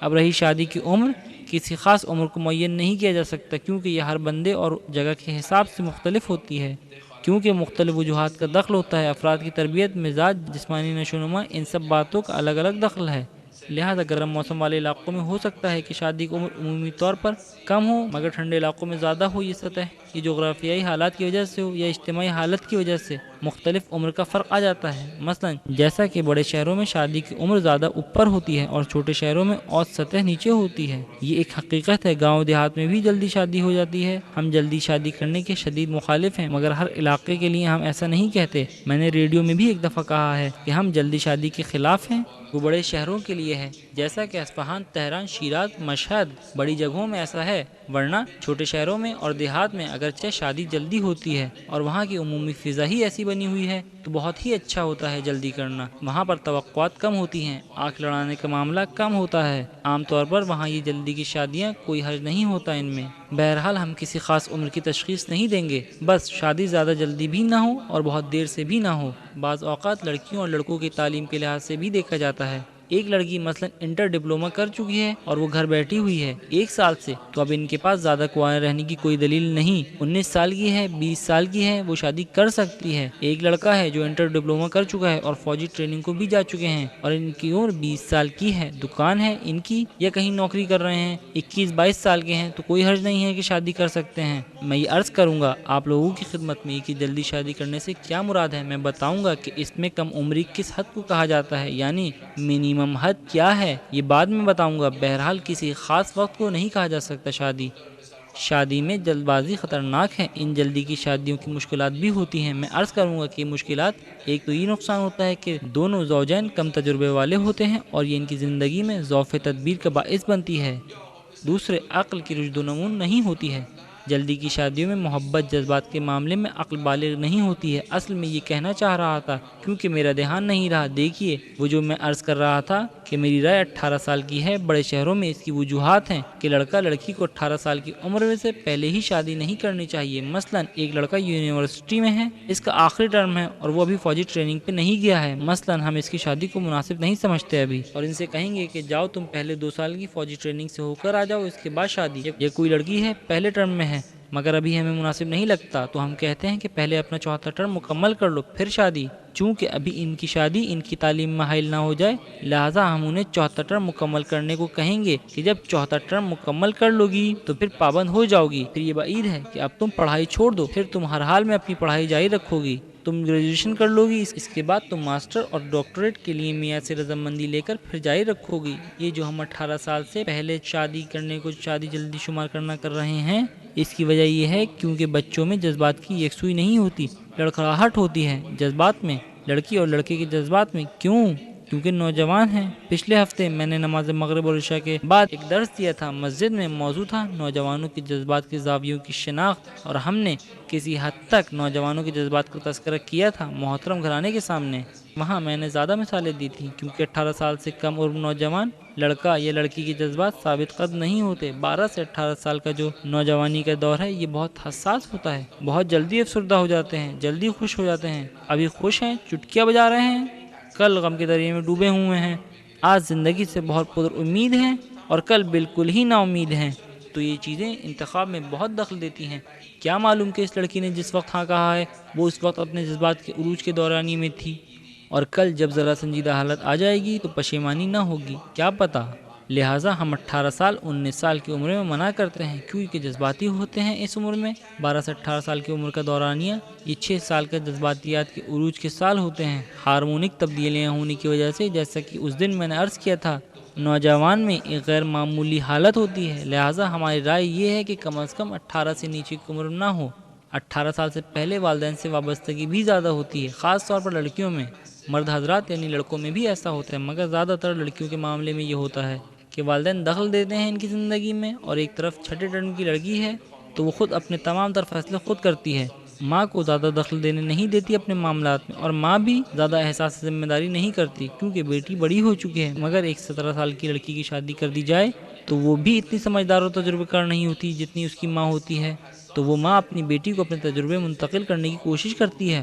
اب رہی شادی کی عمر، کسی خاص عمر کو معین نہیں کیا جا سکتا، کیونکہ یہ ہر بندے اور جگہ کے حساب سے مختلف ہوتی ہے، کیونکہ مختلف وجوہات کا دخل ہوتا ہے۔ افراد کی تربیت، مزاج، جسمانی نشوونما، ان سب باتوں کا الگ الگ دخل ہے۔ لہذا گرم موسم والے علاقوں میں ہو سکتا ہے کہ شادی کی عمر عمومی طور پر کم ہو، مگر ٹھنڈے علاقوں میں زیادہ ہو۔ یہ سطح یہ جغرافیائی حالات کی وجہ سے ہو یا اجتماعی حالت کی وجہ سے مختلف عمر کا فرق آ جاتا ہے۔ مثلا جیسا کہ بڑے شہروں میں شادی کی عمر زیادہ اوپر ہوتی ہے اور چھوٹے شہروں میں اوسط سطح نیچے ہوتی ہے۔ یہ ایک حقیقت ہے۔ گاؤں دیہات میں بھی جلدی شادی ہو جاتی ہے۔ ہم جلدی شادی کرنے کے شدید مخالف ہیں، مگر ہر علاقے کے لیے ہم ایسا نہیں کہتے۔ میں نے ریڈیو میں بھی ایک دفعہ کہا ہے کہ ہم جلدی شادی کے خلاف ہیں، وہ بڑے شہروں کے لیے ہے، جیسا کہ اصفہان، تہران، شیراز، مشہد، بڑی جگہوں میں ایسا ہے، ورنہ چھوٹے شہروں میں اور دیہات میں اگرچہ شادی جلدی ہوتی ہے اور وہاں کی عمومی فضا ہی ایسی بنی ہوئی ہے تو بہت ہی اچھا ہوتا ہے جلدی کرنا۔ وہاں پر توقعات کم ہوتی ہیں، آنکھ لڑانے کا معاملہ کم ہوتا ہے، عام طور پر وہاں یہ جلدی کی شادیاں کوئی حرج نہیں ہوتا ان میں۔ بہرحال ہم کسی خاص عمر کی تشخیص نہیں دیں گے، بس شادی زیادہ جلدی بھی نہ ہو اور بہت دیر سے بھی نہ ہو۔ بعض اوقات لڑکیوں اور لڑکوں کی تعلیم کے لحاظ سے بھی دیکھا جاتا ہے۔ ایک لڑکی مثلا انٹر ڈپلومہ کر چکی ہے اور وہ گھر بیٹھی ہوئی ہے 1 سال سے، تو اب ان کے پاس زیادہ کنوارے رہنے کی کوئی دلیل نہیں۔ 19 سال کی ہے، 20 سال کی ہے، وہ شادی کر سکتی ہے۔ ایک لڑکا ہے جو انٹر ڈپلومہ کر چکا ہے اور فوجی ٹریننگ کو بھی جا چکے ہیں اور ان کی عمر 20 سال کی ہے، دکان ہے ان کی یا کہیں نوکری کر رہے ہیں، 21-22 سال کے ہیں، تو کوئی حرج نہیں ہے کہ شادی کر سکتے ہیں۔ میں یہ عرض کروں گا آپ لوگوں کی خدمت میں کہ جلدی شادی کرنے سے کیا مراد ہے۔ میں بتاؤں گا کہ اس میں کم عمری کس حد کو کہا جاتا ہے، یعنی منیمم حد کیا ہے، یہ بعد میں بتاؤں گا۔ بہرحال کسی خاص وقت کو نہیں کہا جا سکتا۔ شادی میں جلد بازی خطرناک ہے۔ ان جلدی کی شادیوں کی مشکلات بھی ہوتی ہیں۔ میں عرض کروں گا کہ یہ مشکلات، ایک تو یہ نقصان ہوتا ہے کہ دونوں زوجین کم تجربے والے ہوتے ہیں اور یہ ان کی زندگی میں ضعف تدبیر کا باعث بنتی ہے۔ دوسرے، عقل کی رشد و نمو نہیں ہوتی ہے۔ جلدی کی شادیوں میں محبت، جذبات کے معاملے میں عقل بالغ نہیں ہوتی ہے۔ اصل میں یہ کہنا چاہ رہا تھا، کیونکہ میرا دھیان نہیں رہا۔ دیکھیے، وہ جو میں عرض کر رہا تھا کہ میری رائے 18 سال کی ہے۔ بڑے شہروں میں اس کی وجوہات ہیں کہ لڑکا لڑکی کو 18 سال کی عمر میں سے پہلے ہی شادی نہیں کرنی چاہیے۔ مثلا ایک لڑکا یونیورسٹی میں ہے، اس کا آخری ٹرم ہے اور وہ ابھی فوجی ٹریننگ پہ نہیں گیا ہے۔ مثلا ہم اس کی شادی کو مناسب نہیں سمجھتے ابھی، اور ان سے کہیں گے کہ جاؤ تم پہلے 2 سال کی فوجی ٹریننگ سے ہو کر آ جاؤ، اس کے بعد شادی۔ یا کوئی لڑکی ہے پہلے ٹرم میں ہے مگر ابھی ہمیں مناسب نہیں لگتا، تو ہم کہتے ہیں کہ پہلے اپنا 4تھا ٹرم مکمل کر لو پھر شادی۔ چونکہ ابھی ان کی شادی ان کی تعلیم میں حائل نہ ہو جائے، لہٰذا ہم انہیں 4تھا ٹرم مکمل کرنے کو کہیں گے کہ جب 4تھا ٹرم مکمل کر لو گی تو پھر پابند ہو جاؤ گی۔ پھر یہ بعید ہے کہ اب تم پڑھائی چھوڑ دو، پھر تم ہر حال میں اپنی پڑھائی جاری رکھو گی۔ تم گریجویشن کر لو گی، اس کے بعد تم ماسٹر اور ڈاکٹریٹ کے لیے میعاد سے رضامندی لے کر پھر جاری رکھو گی۔ یہ جو ہم 18 سال سے پہلے شادی کرنے کو شادی جلدی شمار کرنا کر رہے ہیں، اس کی وجہ یہ ہے کیونکہ بچوں میں جذبات کی یکسوئی نہیں ہوتی، لڑکھڑاہٹ ہوتی ہے جذبات میں، لڑکی اور لڑکے کے جذبات میں۔ کیونکہ نوجوان ہیں۔ پچھلے ہفتے میں نے نماز مغرب اور عشاء کے بعد ایک درس دیا تھا، مسجد میں موضوع تھا نوجوانوں کے جذبات کے زاویوں کی شناخت، اور ہم نے کسی حد تک نوجوانوں کے جذبات کا تذکرہ کیا تھا محترم گھرانے کے سامنے۔ وہاں میں نے زیادہ مثالیں دی تھیں، کیونکہ 18 سال سے کم عمر نوجوان لڑکا یا لڑکی کے جذبات ثابت قدم نہیں ہوتے۔ 12 سے 18 سال کا جو نوجوانی کا دور ہے، یہ بہت حساس ہوتا ہے، بہت جلدی افسردہ ہو جاتے ہیں، جلدی خوش ہو جاتے ہیں۔ ابھی خوش ہیں، چٹکیاں بجا رہے ہیں، کل غم کے دریا میں ڈوبے ہوئے ہیں، آج زندگی سے بہت پر امید ہیں اور کل بالکل ہی نا امید ہیں۔ تو یہ چیزیں انتخاب میں بہت دخل دیتی ہیں۔ کیا معلوم کہ اس لڑکی نے جس وقت ہاں کہا ہے وہ اس وقت اپنے جذبات کے عروج کے دورانی میں تھی، اور کل جب ذرا سنجیدہ حالت آ جائے گی تو پشیمانی نہ ہوگی، کیا پتہ۔ لہٰذا ہم 18 سال 19 سال کی عمر میں منع کرتے ہیں، کیونکہ جذباتی ہوتے ہیں اس عمر میں۔ 12 سے 18 سال کی عمر کا دورانیہ، یہ 6 سال کا جذباتیات کے عروج کے سال ہوتے ہیں، ہارمونک تبدیلیاں ہونے کی وجہ سے، جیسا کہ اس دن میں نے عرض کیا تھا نوجوان میں ایک غیر معمولی حالت ہوتی ہے، لہٰذا ہماری رائے یہ ہے کہ کم از کم 18 سے نیچے کی عمر نہ ہو۔ 18 سال سے پہلے والدین سے وابستگی بھی زیادہ ہوتی ہے، خاص طور پر لڑکیوں میں۔ مرد حضرات یعنی لڑکوں میں بھی ایسا ہوتا ہے، مگر زیادہ تر لڑکیوں کے معاملے میں یہ ہوتا ہے کہ والدین دخل دیتے ہیں ان کی زندگی میں، اور ایک طرف چھٹے ٹرم کی لڑکی ہے تو وہ خود اپنے تمام تر فیصلے خود کرتی ہے، ماں کو زیادہ دخل دینے نہیں دیتی اپنے معاملات میں، اور ماں بھی زیادہ احساس ذمہ داری نہیں کرتی کیونکہ بیٹی بڑی ہو چکی ہے۔ مگر ایک 17 سال کی لڑکی کی شادی کر دی جائے تو وہ بھی اتنی سمجھدار اور تجربہ کار نہیں ہوتی جتنی اس کی ماں ہوتی ہے، تو وہ ماں اپنی بیٹی کو اپنے تجربے منتقل کرنے کی کوشش کرتی ہے،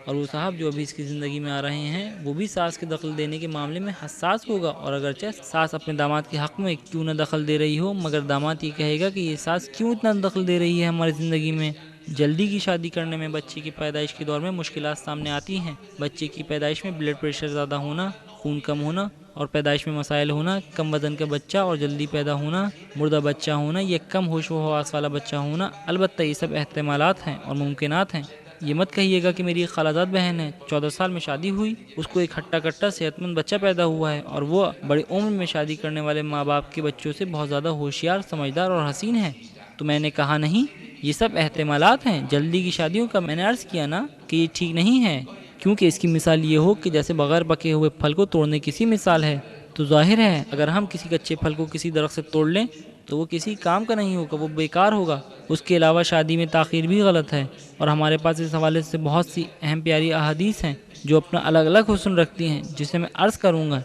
اور وہ صاحب جو ابھی اس کی زندگی میں آ رہے ہیں وہ بھی ساس کے دخل دینے کے معاملے میں حساس ہوگا، اور اگرچہ ساس اپنے داماد کے حق میں کیوں نہ دخل دے رہی ہو، مگر داماد یہ کہے گا کہ یہ ساس کیوں اتنا دخل دے رہی ہے ہماری زندگی میں۔ جلدی کی شادی کرنے میں بچے کی پیدائش کے دور میں مشکلات سامنے آتی ہیں۔ بچے کی پیدائش میں بلڈ پریشر زیادہ ہونا، خون کم ہونا اور پیدائش میں مسائل ہونا، کم وزن کا بچہ اور جلدی پیدا ہونا، مردہ بچہ ہونا یا کم ہوش و حواس والا بچہ ہونا، البتہ یہ سب احتمالات ہیں اور ممکنات ہیں۔ یہ مت کہیے گا کہ میری ایک خالہ زاد بہن ہے، 14 سال میں شادی ہوئی، اس کو ایک ہٹا کٹا صحت مند بچہ پیدا ہوا ہے، اور وہ بڑی عمر میں شادی کرنے والے ماں باپ کے بچوں سے بہت زیادہ ہوشیار، سمجھدار اور حسین ہے۔ تو میں نے کہا نہیں، یہ سب احتمالات ہیں۔ جلدی کی شادیوں کا میں نے عرض کیا نا کہ یہ ٹھیک نہیں ہے، کیونکہ اس کی مثال یہ ہو کہ جیسے بغیر پکے ہوئے پھل کو توڑنے کی سی مثال ہے۔ تو ظاہر ہے اگر ہم کسی کچے پھل کو کسی درخت سے توڑ لیں تو وہ کسی کام کا نہیں ہوگا، وہ بیکار ہوگا۔ اس کے علاوہ شادی میں تاخیر بھی غلط ہے، اور ہمارے پاس اس حوالے سے بہت سی اہم پیاری احادیث ہیں جو اپنا الگ الگ حسن رکھتی ہیں، جسے میں عرض کروں گا۔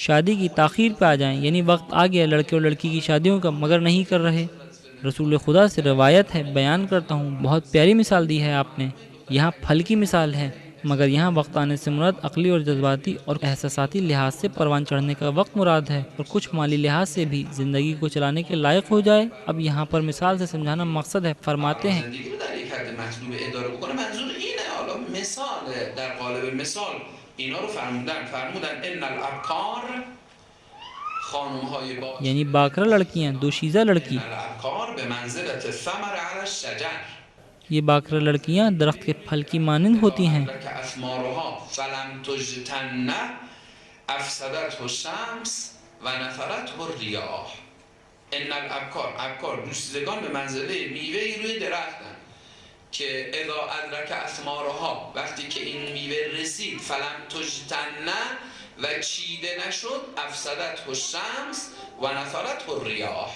شادی کی تاخیر پہ آ جائیں، یعنی وقت آ گیا لڑکے اور لڑکی کی شادیوں کا مگر نہیں کر رہے۔ رسول خدا سے روایت ہے، بیان کرتا ہوں، بہت پیاری مثال دی ہے آپ نے۔ یہاں پھل کی مثال ہے، مگر یہاں وقت آنے سے مراد عقلی اور جذباتی اور احساساتی لحاظ سے پروان چڑھنے کا وقت مراد ہے، اور کچھ مالی لحاظ سے بھی زندگی کو چلانے کے لائق ہو جائے۔ اب یہاں پر مثال سے سمجھانا مقصد ہے، فرماتے ہیں یعنی باکرہ لڑکیاں، دوشیزہ لڑکی، یہ باکرہ لڑکیاں درخت کے پھل کی مانند ہوتی ہیں۔ ابکار دوشیزگان به منزله میوه‌ای روی درختن که اذا ادرک اثمارها، وقتی که این میوه رسید فلم تجتنه و چیده نشد افسدته الشمس و نثرته الریاح،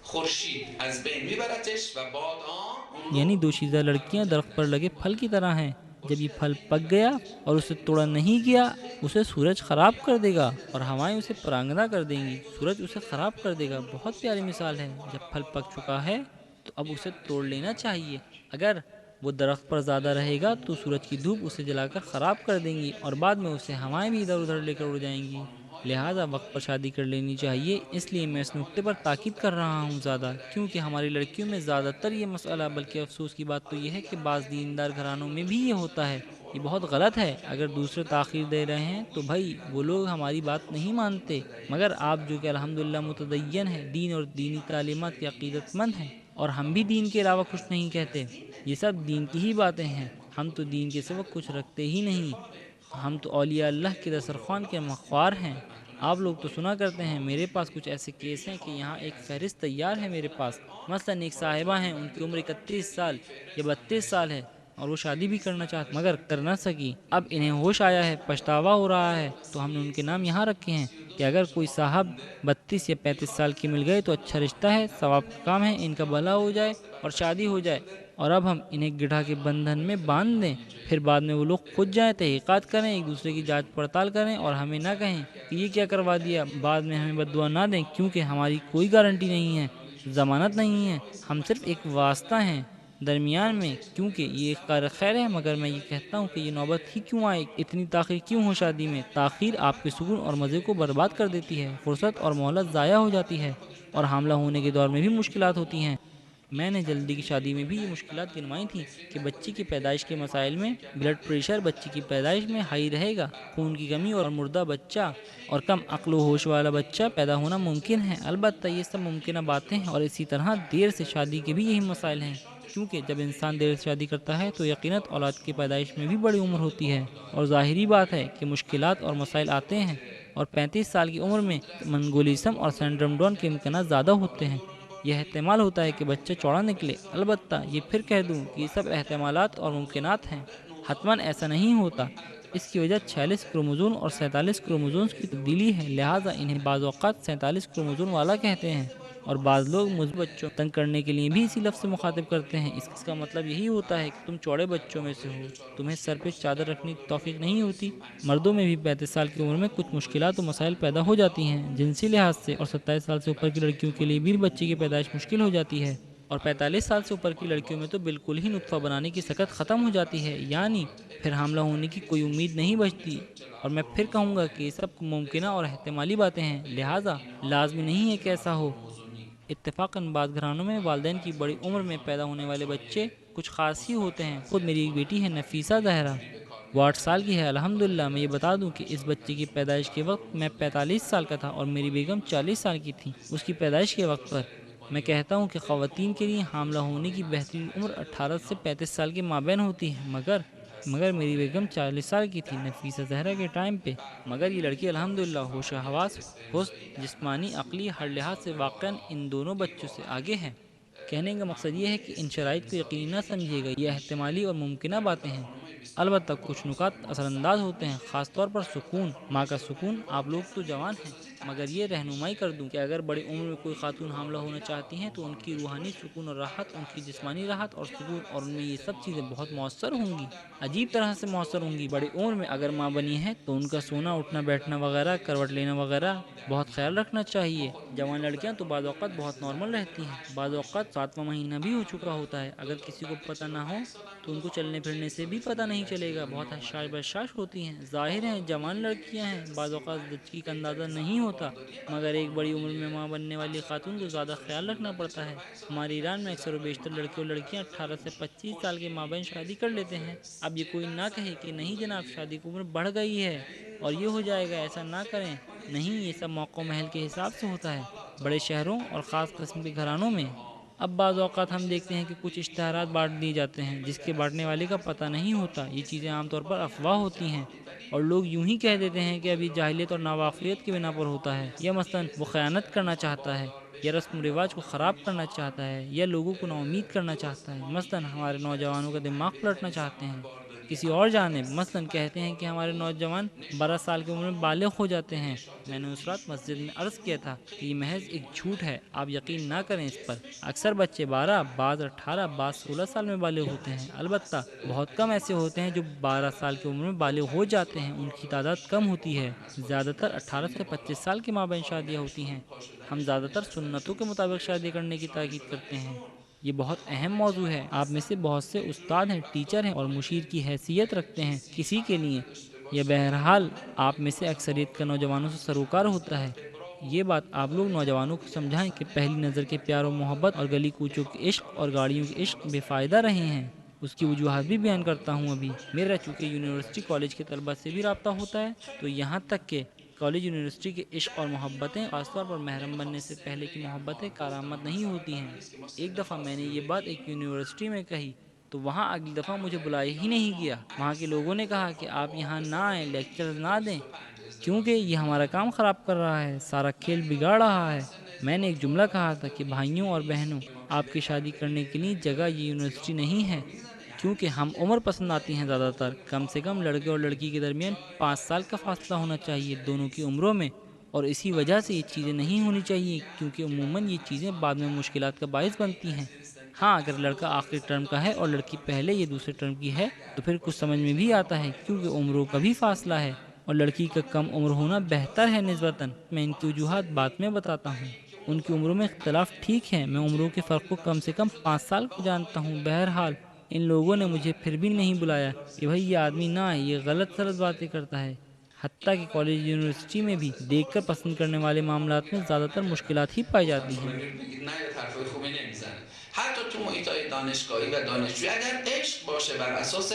خورشید از بین میبرتش و بادها۔ یعنی دوشیزہ لڑکیاں درخت پر لگے پھل کی طرح ہیں، جب یہ پھل پک گیا اور اسے توڑا نہیں گیا اسے سورج خراب کر دے گا اور ہوائیں اسے پرانگنا کر دیں گی، سورج اسے خراب کر دے گا۔ بہت پیاری مثال ہے۔ جب پھل پک چکا ہے تو اب اسے توڑ لینا چاہیے، اگر وہ درخت پر زیادہ رہے گا تو سورج کی دھوپ اسے جلا کر خراب کر دیں گی، اور بعد میں اسے ہوائیں بھی ادھر ادھر لے کر اڑ جائیں گی۔ لہٰذا وقت پر شادی کر لینی چاہیے۔ اس لیے میں اس نقطے پر تاکید کر رہا ہوں زیادہ، کیونکہ ہماری لڑکیوں میں زیادہ تر یہ مسئلہ، بلکہ افسوس کی بات تو یہ ہے کہ بعض دیندار گھرانوں میں بھی یہ ہوتا ہے۔ یہ بہت غلط ہے۔ اگر دوسرے تاخیر دے رہے ہیں تو بھائی وہ لوگ ہماری بات نہیں مانتے، مگر آپ جو کہ الحمدللہ متدین ہیں، دین اور دینی تعلیمات کے عقیدت مند ہیں، اور ہم بھی دین کے علاوہ کچھ نہیں کہتے، یہ سب دین کی ہی باتیں ہیں، ہم تو دین کے سوا کچھ رکھتے ہی نہیں، ہم تو اولیاء اللہ کے دسترخوان کے مخوار ہیں۔ آپ لوگ تو سنا کرتے ہیں، میرے پاس کچھ ایسے کیس ہیں کہ یہاں ایک فہرست تیار ہے میرے پاس۔ مثلا ایک صاحبہ ہیں، ان کی عمر 31 سال یا 32 سال ہے، اور وہ شادی بھی کرنا چاہتے مگر کر نہ سکی۔ اب انہیں ہوش آیا ہے، پچھتاوا ہو رہا ہے، تو ہم نے ان کے نام یہاں رکھے ہیں کہ اگر کوئی صاحب 32 یا 35 سال کے مل گئے تو اچھا رشتہ ہے، ثواب کا کام ہے، ان کا بھلا ہو جائے اور شادی ہو جائے، اور اب ہم انہیں گڑھا کے بندھن میں باندھ دیں، پھر بعد میں وہ لوگ خود جائیں، تحقیقات کریں، ایک دوسرے کی جانچ پڑتال کریں، اور ہمیں نہ کہیں کہ یہ کیا کروا دیا، بعد میں ہمیں بد دعا نہ دیں، کیونکہ ہماری کوئی گارنٹی نہیں ہے، ضمانت نہیں ہے، ہم صرف ایک واسطہ ہیں درمیان میں، کیونکہ یہ ایک کار خیر ہے۔ مگر میں یہ کہتا ہوں کہ یہ نوبت ہی کیوں آئے، اتنی تاخیر کیوں ہو شادی میں؟ تاخیر آپ کے سکون اور مزے کو برباد کر دیتی ہے، فرصت اور مہلت ضائع ہو جاتی ہے، اور حاملہ ہونے کے دور میں بھی مشکلات ہوتی ہیں۔ میں نے جلدی کی شادی میں بھی یہ مشکلات گنوائی تھیں کہ بچی کی پیدائش کے مسائل میں بلڈ پریشر بچی کی پیدائش میں ہائی رہے گا، خون کی کمی اور مردہ بچہ اور کم عقل و ہوش والا بچہ پیدا ہونا ممکن ہے۔ البتہ یہ سب ممکنہ باتیں ہیں، اور اسی طرح دیر سے شادی کے بھی یہی مسائل ہیں، کیونکہ جب انسان دیر سے شادی کرتا ہے تو یقیناً اولاد کی پیدائش میں بھی بڑی عمر ہوتی ہے، اور ظاہری بات ہے کہ مشکلات اور مسائل آتے ہیں۔ اور 35 سال کی عمر میں منگولیزم اور سنڈروم ڈاؤن کے امکانات زیادہ ہوتے ہیں۔ یہ احتمال ہوتا ہے کہ بچہ چوڑا نکلے، البتہ یہ پھر کہہ دوں کہ یہ سب احتمالات اور ممکنات ہیں، حتماً ایسا نہیں ہوتا۔ اس کی وجہ 46 کروموزوم اور 47 کروموزومز کی تبدیلی ہے، لہٰذا انہیں بعض اوقات 47 کروموزوم والا کہتے ہیں، اور بعض لوگ مجھ بچوں کو تنگ کرنے کے لیے بھی اسی لفظ سے مخاطب کرتے ہیں۔ اس کا مطلب یہی ہوتا ہے کہ تم چوڑے بچوں میں سے ہو، تمہیں سر پہ چادر رکھنے کی توفیق نہیں ہوتی۔ مردوں میں بھی 35 سال کی عمر میں کچھ مشکلات و مسائل پیدا ہو جاتی ہیں جنسی لحاظ سے، اور 27 سال سے اوپر کی لڑکیوں کے لیے بھی بچے کی پیدائش مشکل ہو جاتی ہے، اور 45 سال سے اوپر کی لڑکیوں میں تو بالکل ہی نطفہ بنانے کی سکت ختم ہو جاتی ہے، یعنی پھر حاملہ ہونے کی کوئی امید نہیں بچتی۔ اور میں پھر کہوں گا کہ یہ سب ممکنہ اور احتمالی باتیں ہیں، لہٰذا لازمی نہیں ہے کہ ایسا ہو۔ اتفاقاً بعض گھرانوں میں والدین کی بڑی عمر میں پیدا ہونے والے بچے کچھ خاص ہی ہوتے ہیں۔ خود میری ایک بیٹی ہے نفیسہ زہرا، وہ 8 سال کی ہے۔ الحمدللہ میں یہ بتا دوں کہ اس بچے کی پیدائش کے وقت میں 45 سال کا تھا اور میری بیگم 40 سال کی تھی اس کی پیدائش کے وقت پر۔ میں کہتا ہوں کہ خواتین کے لیے حاملہ ہونے کی بہترین عمر 18 سے 35 سال کے مابین ہوتی ہے، مگر میری بیگم 40 سال کی تھی نفیسہ زہرا کے ٹائم پہ۔ مگر یہ لڑکی الحمدللہ ہوش و حواس، حسن، جسمانی، عقلی ہر لحاظ سے واقعاً ان دونوں بچوں سے آگے ہے۔ کہنے کا مقصد یہ ہے کہ ان شرائط کو یقینی نہ سمجھیے گا، یہ احتمالی اور ممکنہ باتیں ہیں، البتہ کچھ نکات اثر انداز ہوتے ہیں، خاص طور پر سکون، ماں کا سکون۔ آپ لوگ تو جوان ہیں، مگر یہ رہنمائی کر دوں کہ اگر بڑی عمر میں کوئی خاتون حاملہ ہونا چاہتی ہیں تو ان کی روحانی سکون اور راحت، ان کی جسمانی راحت اور سکون، اور ان میں یہ سب چیزیں بہت مؤثر ہوں گی، عجیب طرح سے مؤثر ہوں گی۔ بڑی عمر میں اگر ماں بنی ہے تو ان کا سونا، اٹھنا بیٹھنا وغیرہ، کروٹ لینا وغیرہ بہت خیال رکھنا چاہیے۔ جوان لڑکیاں تو بعض اوقات بہت نارمل رہتی ہیں، بعض اوقات 7واں مہینہ بھی ہو چکا ہوتا ہے، اگر کسی کو پتہ نہ ہو تو ان کو چلنے پھرنے سے بھی پتہ نہیں چلے گا، بہت حشاش بشاش ہوتی ہیں۔ ظاہر ہیں جوان لڑکیاں ہیں، بعض اوقات زچگی کا اندازہ نہیں ہوتا، مگر ایک بڑی عمر میں ماں بننے والی خاتون کو زیادہ خیال رکھنا پڑتا ہے۔ ہمارے ایران میں اکثر و بیشتر لڑکے اور لڑکیاں 18 سے 25 سال کے مابین شادی کر لیتے ہیں۔ اب یہ کوئی نہ کہے کہ نہیں جناب شادی کی عمر بڑھ گئی ہے اور یہ ہو جائے گا، ایسا نہ کریں، نہیں، یہ سب موقع و محل کے حساب سے ہوتا ہے، بڑے شہروں اور خاص قسم کے گھرانوں میں۔ اب بعض اوقات ہم دیکھتے ہیں کہ کچھ اشتہارات بانٹ دیے جاتے ہیں جس کے بانٹنے والے کا پتہ نہیں ہوتا، یہ چیزیں عام طور پر افواہ ہوتی ہیں اور لوگ یوں ہی کہہ دیتے ہیں کہ ابھی جاہلیت اور ناواقفیت کی بنا پر ہوتا ہے، یا مثلاً وہ خیانت کرنا چاہتا ہے، یا رسم و رواج کو خراب کرنا چاہتا ہے، یا لوگوں کو نا امید کرنا چاہتا ہے، مثلاً ہمارے نوجوانوں کا دماغ پلٹنا چاہتے ہیں۔ کسی اور جانب مثلاً کہتے ہیں کہ ہمارے نوجوان 12 سال کی عمر میں بالغ ہو جاتے ہیں۔ میں نے اس رات مسجد میں عرض کیا تھا کہ یہ محض ایک جھوٹ ہے، آپ یقین نہ کریں اس پر۔ اکثر بچے 12، بعض 18، بعض 16 سال میں بالغ ہوتے ہیں، البتہ بہت کم ایسے ہوتے ہیں جو 12 سال کی عمر میں بالغ ہو جاتے ہیں، ان کی تعداد کم ہوتی ہے، زیادہ تر 18 سے 25 سال کے مابین شادیاں ہوتی ہیں۔ ہم زیادہ تر سنتوں کے مطابق شادی کرنے کی تاکید کرتے ہیں۔ یہ بہت اہم موضوع ہے، آپ میں سے بہت سے استاد ہیں، ٹیچر ہیں اور مشیر کی حیثیت رکھتے ہیں کسی کے لیے، یا بہرحال آپ میں سے اکثریت کا نوجوانوں سے سروکار ہوتا ہے۔ یہ بات آپ لوگ نوجوانوں کو سمجھائیں کہ پہلی نظر کے پیار و محبت اور گلی کوچوں کے عشق اور گاڑیوں کے عشق بے فائدہ رہے ہیں۔ اس کی وجوہات بھی بیان کرتا ہوں ابھی۔ میرا چونکہ یونیورسٹی کالج کے طلبہ سے بھی رابطہ ہوتا ہے، تو یہاں تک کہ کالج یونیورسٹی کے عشق اور محبتیں، خاص طور پر محرم بننے سے پہلے کی محبتیں، کارآمد نہیں ہوتی ہیں۔ ایک دفعہ میں نے یہ بات ایک یونیورسٹی میں کہی تو وہاں اگلی دفعہ مجھے بلایا ہی نہیں گیا۔ وہاں کے لوگوں نے کہا کہ آپ یہاں نہ آئیں، لیکچر نہ دیں، کیونکہ یہ ہمارا کام خراب کر رہا ہے، سارا کھیل بگاڑ رہا ہے۔ میں نے ایک جملہ کہا تھا کہ بھائیوں اور بہنوں، آپ کی شادی کرنے کے لیے جگہ یہ یونیورسٹی نہیں ہے، کیونکہ ہم عمر پسند آتی ہیں زیادہ تر، کم سے کم لڑکے اور لڑکی کے درمیان 5 سال کا فاصلہ ہونا چاہیے دونوں کی عمروں میں، اور اسی وجہ سے یہ چیزیں نہیں ہونی چاہیے، کیونکہ عموماً یہ چیزیں بعد میں مشکلات کا باعث بنتی ہیں۔ ہاں اگر لڑکا آخری ٹرم کا ہے اور لڑکی پہلے یا دوسرے ٹرم کی ہے تو پھر کچھ سمجھ میں بھی آتا ہے، کیونکہ عمروں کا بھی فاصلہ ہے اور لڑکی کا کم عمر ہونا بہتر ہے نسبتاً۔ میں ان کی وجوہات بعد میں بتاتا ہوں۔ ان کی عمروں میں اختلاف ٹھیک ہے، میں عمروں کے فرق کو کم سے کم 5 سال کو جانتا ہوں۔ بہرحال ان لوگوں نے مجھے پھر بھی نہیں بلایا کہ بھائی یہ آدمی نہ آئے، یہ غلط باتیں کرتا ہے۔ حتیٰ کہ کالج یونیورسٹی میں بھی دیکھ کر پسند کرنے والے معاملات میں زیادہ تر مشکلات ہی پائی جاتی ہیں۔ حتی تو محیط‌های دانشگاهی و دانشجویی اگر عشق باشه بر اساس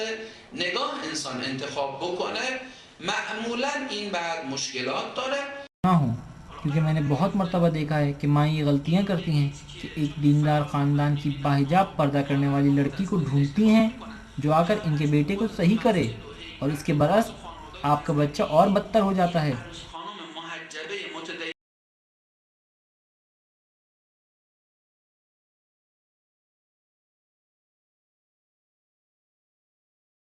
نگاه انسان انتخاب بکنه معمولاً این بعد مشکلات داره نہ ہوں، کیونکہ میں نے بہت مرتبہ دیکھا ہے کہ مائیں یہ غلطیاں کرتی ہیں کہ ایک دیندار خاندان کی باحجاب پردہ کرنے والی لڑکی کو ڈھونڈتی ہیں جو آ کر ان کے بیٹے کو صحیح کرے، اور اس کے برعکس آپ کا بچہ اور بدتر ہو جاتا ہے۔